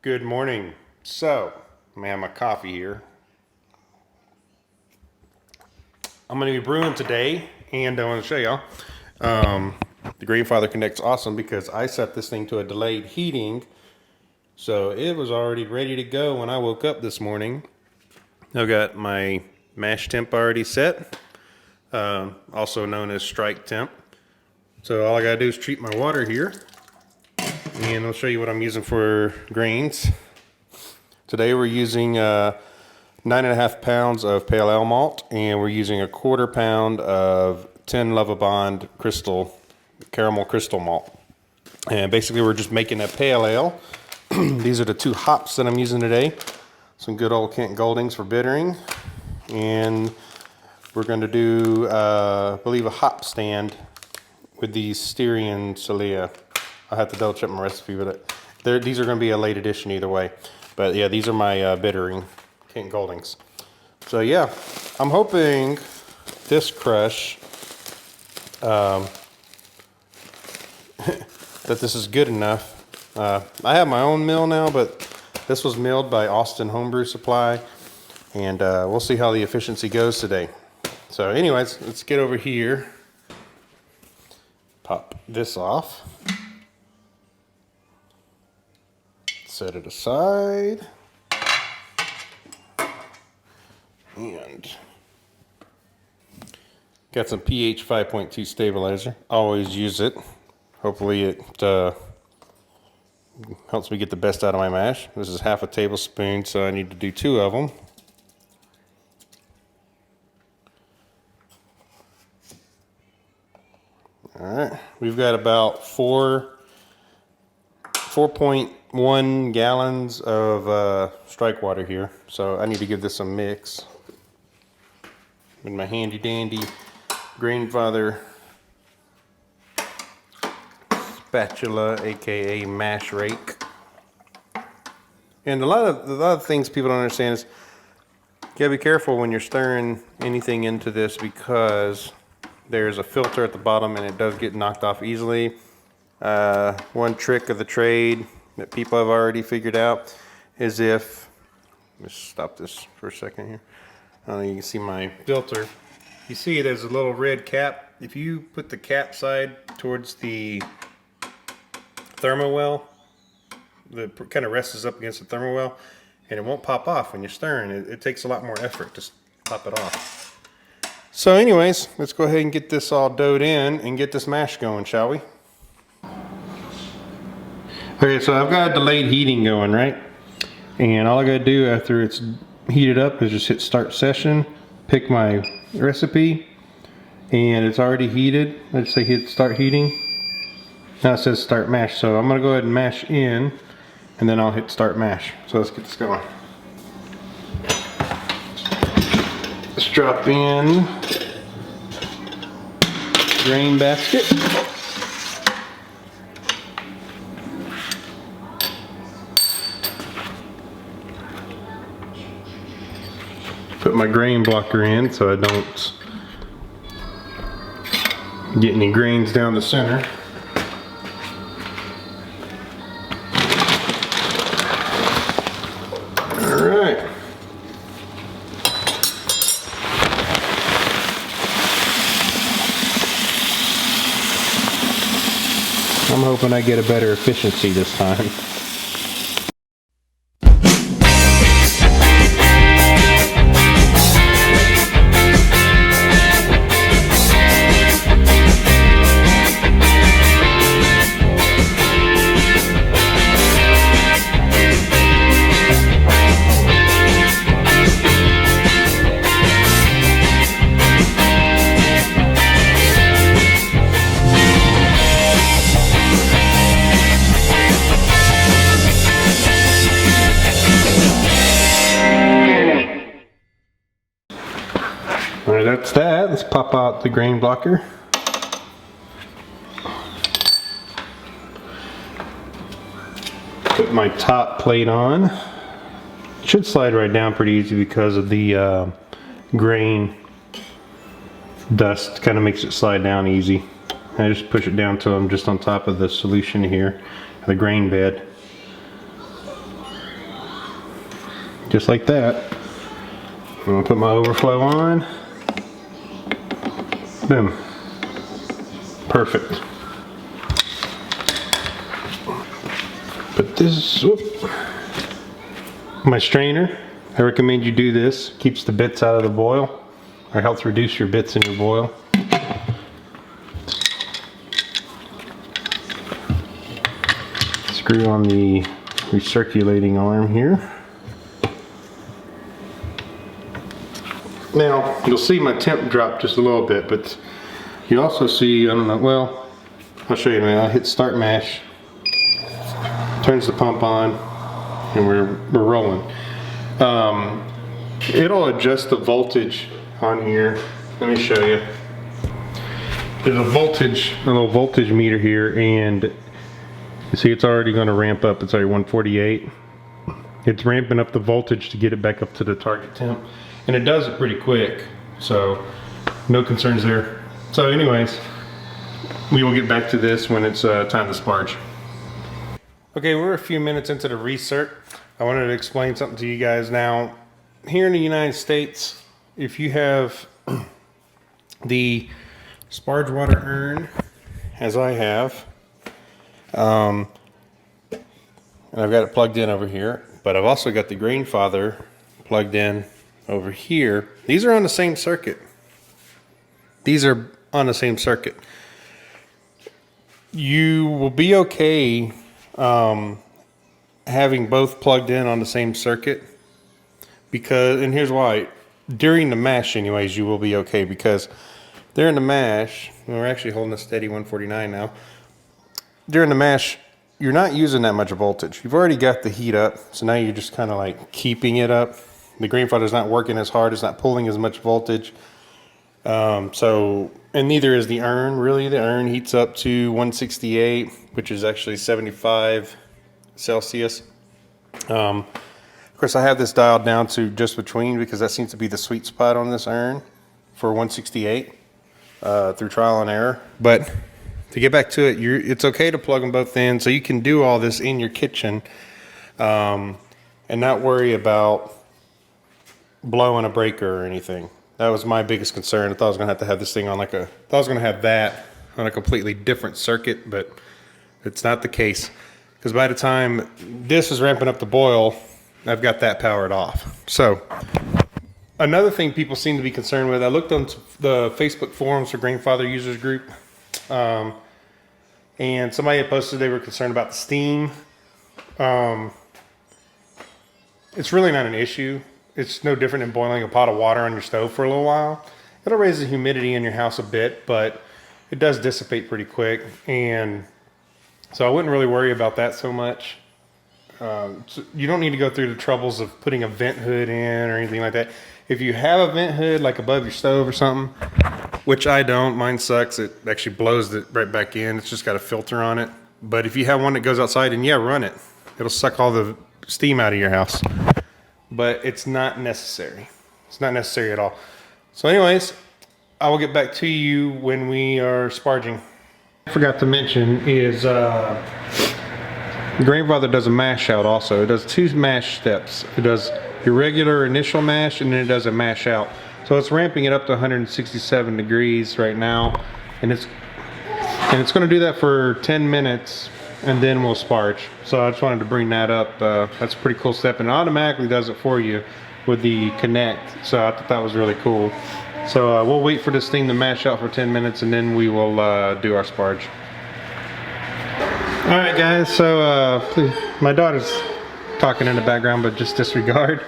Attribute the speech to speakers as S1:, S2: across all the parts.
S1: Good morning. So, I'm gonna have my coffee here. I'm gonna be brewing today, and I want to show y'all. The Grainfather Connect's awesome because I set this thing to a delayed heating, so it was already ready to go when I woke up this morning. I've got my mash temp already set, also known as strike temp. So all I gotta do is treat my water here, and I'll show you what I'm using for grains. Today we're using 9.5 pounds of pale ale malt, and we're using a 1/4 pound of 10 Lovabond caramel crystal malt. And basically we're just making a pale ale. These are the two hops that I'm using today. Some good old Kent Goldings for bittering. And we're going to do, I believe, a hop stand with these Styrian Celia. I'll have to double check my recipe, but these are going to be a late edition either way. But yeah, these are my bittering Kent Goldings. So yeah, I'm hoping this crush, that this is good enough. I have my own mill now, but this was milled by Austin Homebrew Supply, and we'll see how the efficiency goes today. So anyways, let's get over here. Pop this off. Set it aside. And got some pH 5.2 stabilizer. Always use it. Hopefully it helps me get the best out of my mash. This is 1/2 tablespoon, so I need to do 2 of them. Alright, we've got about 4.1 gallons of strike water here, so I need to give this a mix with my handy dandy Grainfather spatula, aka mash rake. And a lot of things people don't understand is you gotta be careful when you're stirring anything into this, because there's a filter at the bottom and it does get knocked off easily. One trick of the trade that people have already figured out is if, let's stop this for a second here. I don't know, you can see my filter. You see there's a little red cap. If you put the cap side towards the thermal well, the kind of rests up against the thermal well, and it won't pop off when you're stirring. It takes a lot more effort to pop it off. So anyways, let's go ahead and get this all doughed in and get this mash going, shall we? Okay, so I've got a delayed heating going, right? And all I gotta do after it's heated up is just hit start session, pick my recipe, and it's already heated. Let's say hit start heating. Now it says start mash, so I'm gonna go ahead and mash in, and then I'll hit start mash. So let's get this going. Let's drop in grain basket. Put my grain blocker in so I don't get any grains down the center. Alright. I'm hoping I get a better efficiency this time. Alright, that's that. Let's pop out the grain blocker. Put my top plate on. It should slide right down pretty easy because of the grain dust. Kind of makes it slide down easy. I just push it down till I'm just on top of the solution here, the grain bed. just like that. I'm gonna put my overflow on. Boom. Perfect. Put this, whoop. My strainer. I recommend you do this. Keeps the bits out of the boil, or helps reduce your bits in your boil. Screw on the recirculating arm here. Now, you'll see my temp drop just a little bit, but you also see, I don't know, well, I'll show you in a minute. I hit start mash, turns the pump on, and we're rolling. It'll adjust the voltage on here. Let me show you. There's a little voltage meter here, and you see it's already going to ramp up. It's already 148. It's ramping up the voltage to get it back up to the target temp. And it does it pretty quick, so no concerns there. So anyways, we will get back to this when it's time to sparge. Okay, we're a few minutes into the recirc. I wanted to explain something to you guys now. Here in the United States, if you have the sparge water urn, as I have, and I've got it plugged in over here, but I've also got the Grainfather plugged in over here. These are on the same circuit. These are on the same circuit. You will be okay having both plugged in on the same circuit, because, and here's why. During the mash anyways, you will be okay, because during the mash, we're actually holding a steady 149 now. During the mash, you're not using that much voltage. You've already got the heat up, so now you're just kind of like keeping it up. The Grainfather's not working as hard, it's not pulling as much voltage. And neither is the urn, really. The urn heats up to 168, which is actually 75 Celsius. Of course, I have this dialed down to just between, because that seems to be the sweet spot on this urn for 168 through trial and error. But to get back to it, it's okay to plug them both in, so you can do all this in your kitchen and not worry about blowing a breaker or anything. That was my biggest concern. I thought I was gonna have to have this thing on I thought I was gonna have that on a completely different circuit, but it's not the case. Because by the time this is ramping up the boil, I've got that powered off. So another thing people seem to be concerned with, I looked on the Facebook forums for Grainfather users group, and somebody had posted they were concerned about the steam. It's really not an issue. It's no different than boiling a pot of water on your stove for a little while. It'll raise the humidity in your house a bit, but it does dissipate pretty quick. And so I wouldn't really worry about that so much. So you don't need to go through the troubles of putting a vent hood in or anything like that. If you have a vent hood like above your stove or something, which I don't, mine sucks. It actually blows it right back in. It's just got a filter on it. But if you have one that goes outside, and yeah, run it. It'll suck all the steam out of your house. But it's not necessary. It's not necessary at all. So anyways, I will get back to you when we are sparging. I forgot to mention is Grainfather does a mash out also. It does two mash steps. It does your regular initial mash, and then it does a mash out. So it's ramping it up to 167 degrees right now, and it's going to do that for 10 minutes, and then we'll sparge. So I just wanted to bring that up. That's a pretty cool step, and it automatically does it for you with the Connect. So I thought that was really cool. So we'll wait for this thing to mash out for 10 minutes, and then we will do our sparge. All right, guys. So please, my daughter's talking in the background, but just disregard.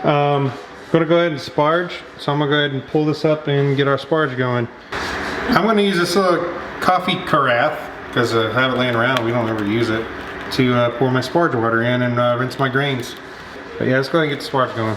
S1: I'm gonna go ahead and sparge. So I'm gonna go ahead and pull this up and get our sparge going. I'm gonna use this little coffee carafe, because I have it laying around, we don't ever use it, to pour my sparge water in and rinse my grains. But yeah, let's go ahead and get the sparge going.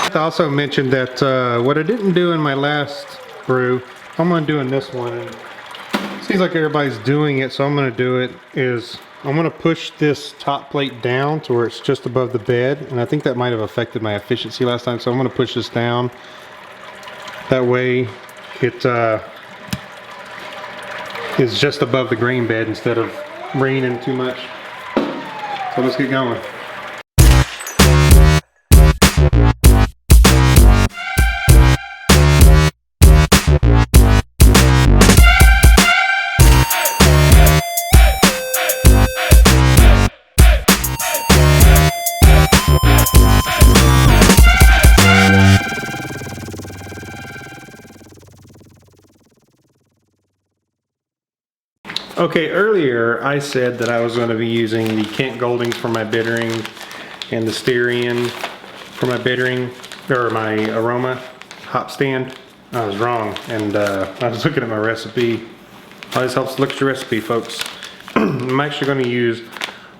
S1: forgot to also mention that what I didn't do in my last brew, I'm going to do in this one. And it seems like everybody's doing it, so I'm going to do it, is I'm going to push this top plate down to where it's just above the bed. And I think that might have affected my efficiency last time, so I'm going to push this down. That way it is just above the grain bed instead of raining too much. So let's get going. Okay, earlier I said that I was going to be using the Kent Goldings for my bittering and the Styrian for my bittering, or my aroma hop stand. I was wrong, and I was looking at my recipe. Always helps look at your recipe, folks. I'm actually going to use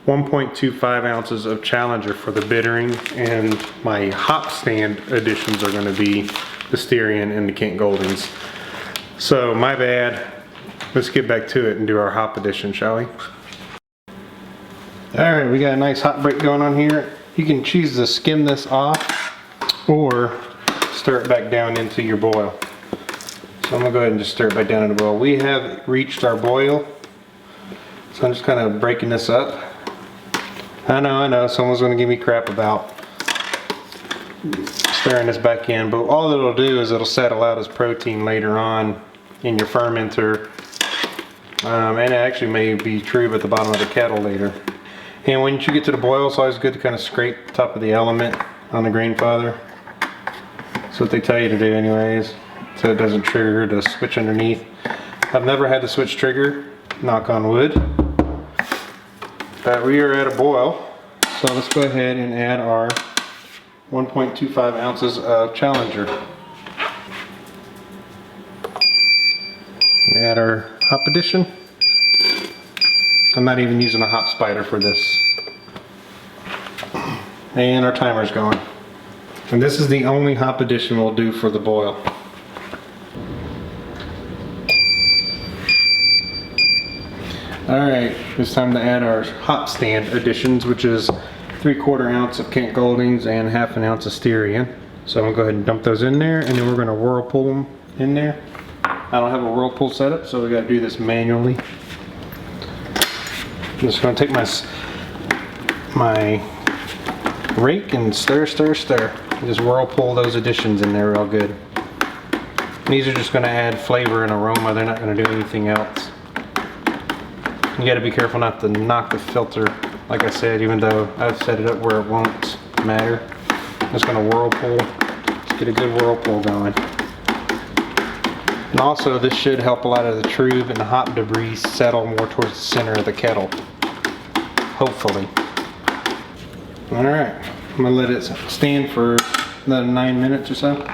S1: 1.25 ounces of Challenger for the bittering, and my hop stand additions are going to be the Styrian and the Kent Goldings. So, my bad. Let's get back to it and do our hop addition, shall we? Alright, we got a nice hop break going on here. You can choose to skim this off or stir it back down into your boil. So I'm going to go ahead and just stir it back down into the boil. We have reached our boil, so I'm just kind of breaking this up. I know, someone's going to give me crap about stirring this back in, but all it'll do is it'll settle out as protein later on in your fermenter. And it actually may be true at the bottom of the kettle later. And when you get to the boil, it's always good to kind of scrape the top of the element on the Grainfather. That's what they tell you to do anyways, so it doesn't trigger the switch underneath. I've never had the switch trigger, knock on wood. But we are at a boil, so let's go ahead and add our 1.25 ounces of Challenger. We add our hop addition. I'm not even using a hop spider for this. And our timer's going. And this is the only hop addition we'll do for the boil. Alright, it's time to add our hop stand additions, which is 3/4 ounce of Kent Goldings and 1/2 ounce of Styrian. So I'm going to go ahead and dump those in there, and then we're going to whirlpool them in there. I don't have a whirlpool setup, so we got to do this manually. I'm just going to take my rake and stir. Just whirlpool those additions in there real good. These are just going to add flavor and aroma. They're not going to do anything else. You got to be careful not to knock the filter, like I said, even though I've set it up where it won't matter. I'm just going to whirlpool. Let's get a good whirlpool going. And also, this should help a lot of the trub and the hop debris settle more towards the center of the kettle. Hopefully. Alright, I'm going to let it stand for another 9 minutes or so.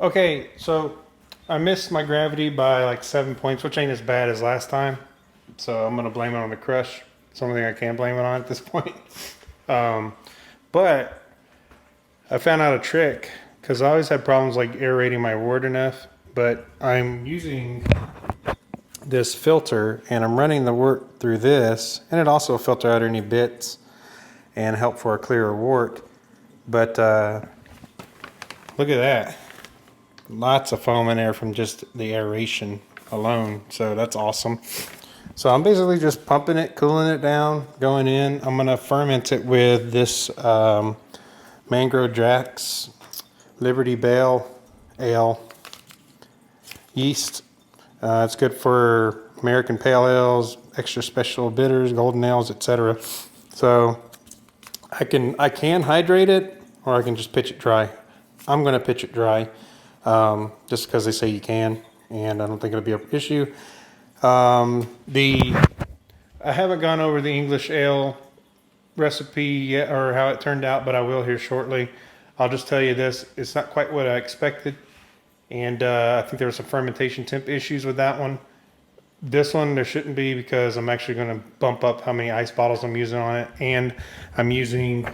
S1: Okay, so I missed my gravity by like 7 points, which ain't as bad as last time. So I'm gonna blame it on the crush. It's the only thing I can blame it on at this point. But I found out a trick, because I always had problems like aerating my wort enough, but I'm using this filter and I'm running the wort through this, and it also filter out any bits and help for a clearer wort. But look at that. Lots of foam in there from just the aeration alone. So that's awesome. So I'm basically just pumping it, cooling it down, going in. I'm going to ferment it with this Mangrove Jack's Liberty Bale Ale yeast. It's good for American Pale Ales, extra special bitters, golden ales, etc. So I can hydrate it, or I can just pitch it dry. I'm going to pitch it dry, just because they say you can, and I don't think it'll be an issue. I haven't gone over the English ale recipe yet, or how it turned out, but I will here shortly. I'll just tell you this: it's not quite what I expected, and I think there were some fermentation temp issues with that one. This one there shouldn't be, because I'm actually going to bump up how many ice bottles I'm using on it, and I'm using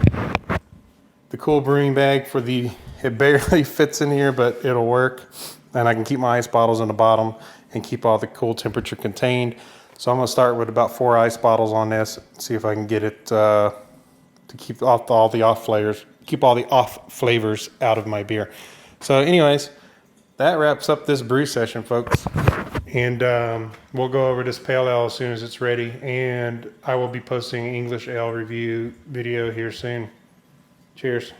S1: the cool brewing bag for the. It barely fits in here, but it'll work, and I can keep my ice bottles in the bottom and keep all the cool temperature contained. So I'm going to start with about 4 ice bottles on this, see if I can get it to keep off all the off flavors, keep all the off flavors out of my beer. So anyways, that wraps up this brew session, folks. And we'll go over this pale ale as soon as it's ready, and I will be posting English ale review video here soon. Cheers.